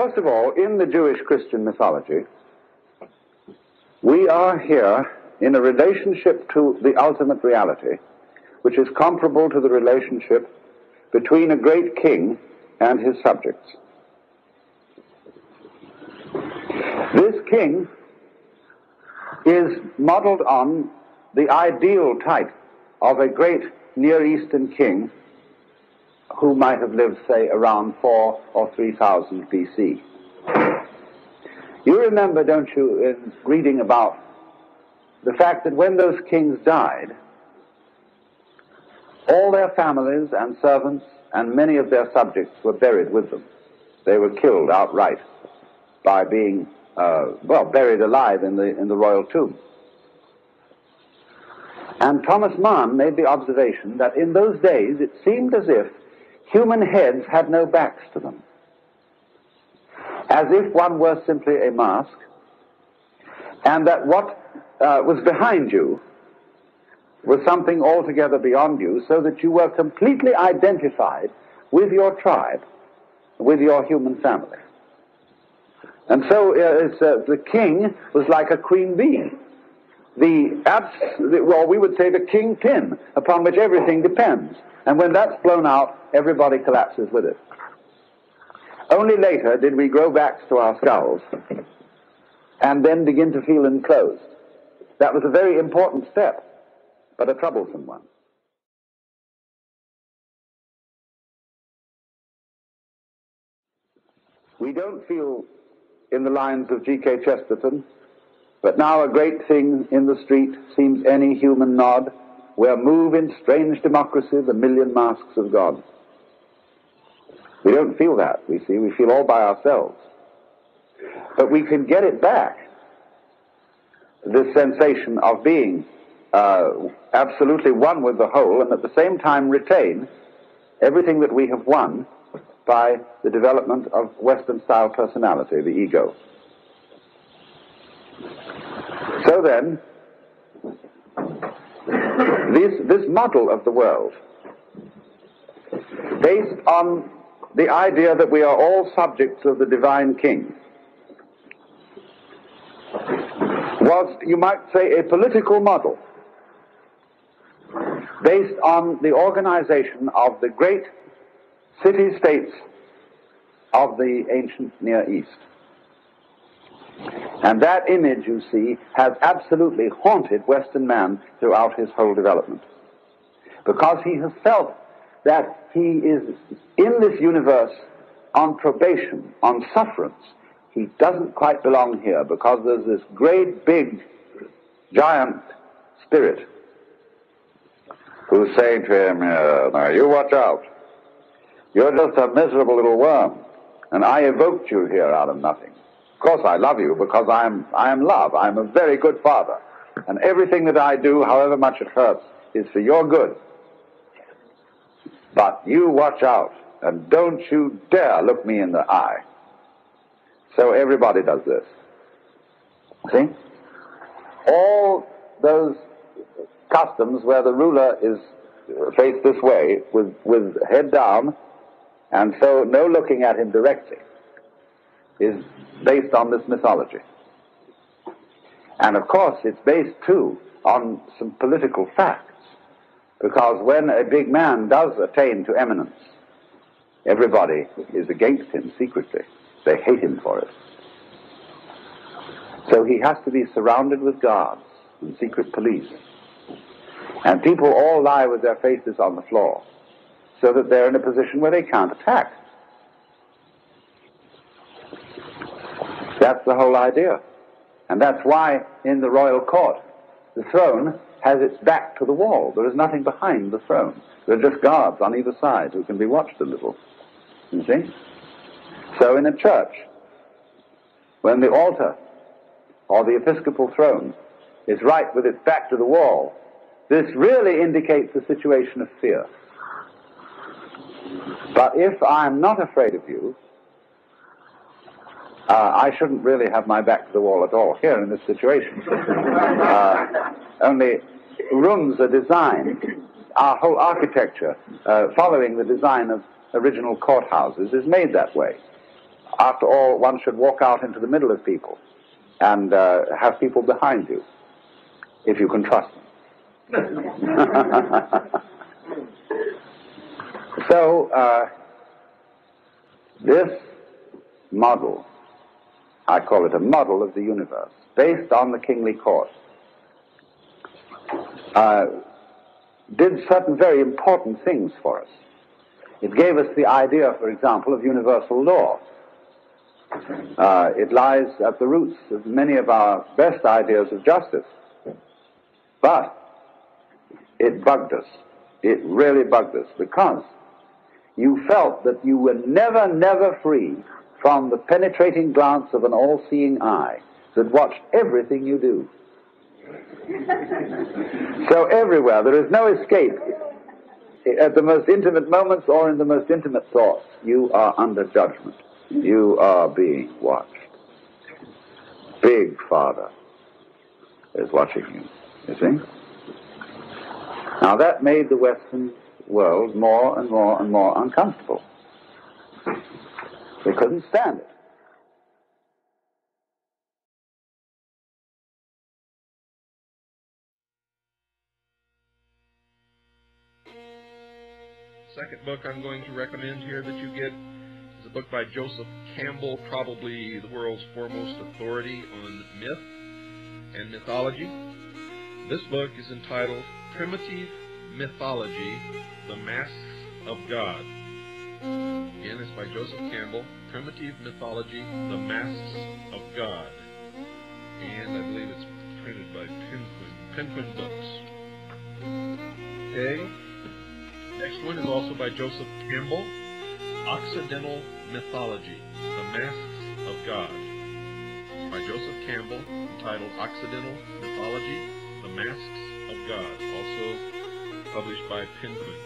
First of all, in the Jewish Christian mythology, we are here in a relationship to the ultimate reality, which is comparable to the relationship between a great king and his subjects. This king is modeled on the ideal type of a great Near Eastern king who might have lived, say, around 4,000 or 3,000 BC. You remember, don't you, in reading about the fact that when those kings died, all their families and servants and many of their subjects were buried with them. They were killed outright by being, buried alive in the royal tomb. And Thomas Mann made the observation that in those days it seemed as if human heads had no backs to them, as if one were simply a mask, and that what was behind you was something altogether beyond you, so that you were completely identified with your tribe, with your human family. And so the king was like a queen bee, we would say the kingpin upon which everything depends. And when that's blown out, everybody collapses with it. Only later did we grow backs to our skulls and then begin to feel enclosed. That was a very important step, but a troublesome one. We don't feel in the lines of G.K. Chesterton, but now a great thing in the street seems any human nod, where move in strange democracy the million masks of God. We don't feel that, we feel all by ourselves. But we can get it back, this sensation of being absolutely one with the whole, and at the same time retain everything that we have won by the development of Western-style personality, the ego. So then, this model of the world, based on the idea that we are all subjects of the divine king, was, you might say, a political model based on the organization of the great city-states of the ancient Near East. And that image, you see, has absolutely haunted Western man throughout his whole development. Because he has felt that he is in this universe on probation, on sufferance. He doesn't quite belong here because there's this great, big, giant spirit who's saying to him, now you watch out. You're just a miserable little worm, and I evoked you here out of nothing. Of course I love you because I am love. I'm a very good father. And everything that I do, however much it hurts, is for your good. But you watch out, and don't you dare look me in the eye. So everybody does this. See? All those customs where the ruler is faced this way, with head down, and so no looking at him directly, is based on this mythology. And of course it's based too on some political facts, because when a big man does attain to eminence, everybody is against him secretly. They hate him for it. So he has to be surrounded with guards and secret police. And people all lie with their faces on the floor, so that they're in a position where they can't attack. That's the whole idea. And that's why in the royal court, the throne has its back to the wall. There is nothing behind the throne. There are just guards on either side who can be watched a little. You see? So in a church, when the altar or the episcopal throne is right with its back to the wall, this really indicates a situation of fear. But if I'm not afraid of you, I shouldn't really have my back to the wall at all here in this situation. Only rooms are designed, our whole architecture, following the design of original courthouses, is made that way. After all, one should walk out into the middle of people and have people behind you, if you can trust them. So, this model, I call it a model of the universe, based on the kingly court, did certain very important things for us. It gave us the idea, for example, of universal law. It lies at the roots of many of our best ideas of justice. But it bugged us. It really bugged us, because you felt that you were never, never free from the penetrating glance of an all-seeing eye that watched everything you do. So everywhere, there is no escape. At the most intimate moments or in the most intimate thoughts, you are under judgment. You are being watched. Big Father is watching you see? Now that made the Western world more and more and more uncomfortable. They couldn't stand it. Second book I'm going to recommend here that you get is a book by Joseph Campbell, probably the world's foremost authority on myth and mythology. This book is entitled Primitive Mythology, The Masks of God. Again, it's by Joseph Campbell, Primitive Mythology, The Masks of God. And I believe it's printed by Penguin Books. Okay. Next one is also by Joseph Campbell, Occidental Mythology, The Masks of God. By Joseph Campbell, entitled Occidental Mythology, The Masks of God, also published by Penguin.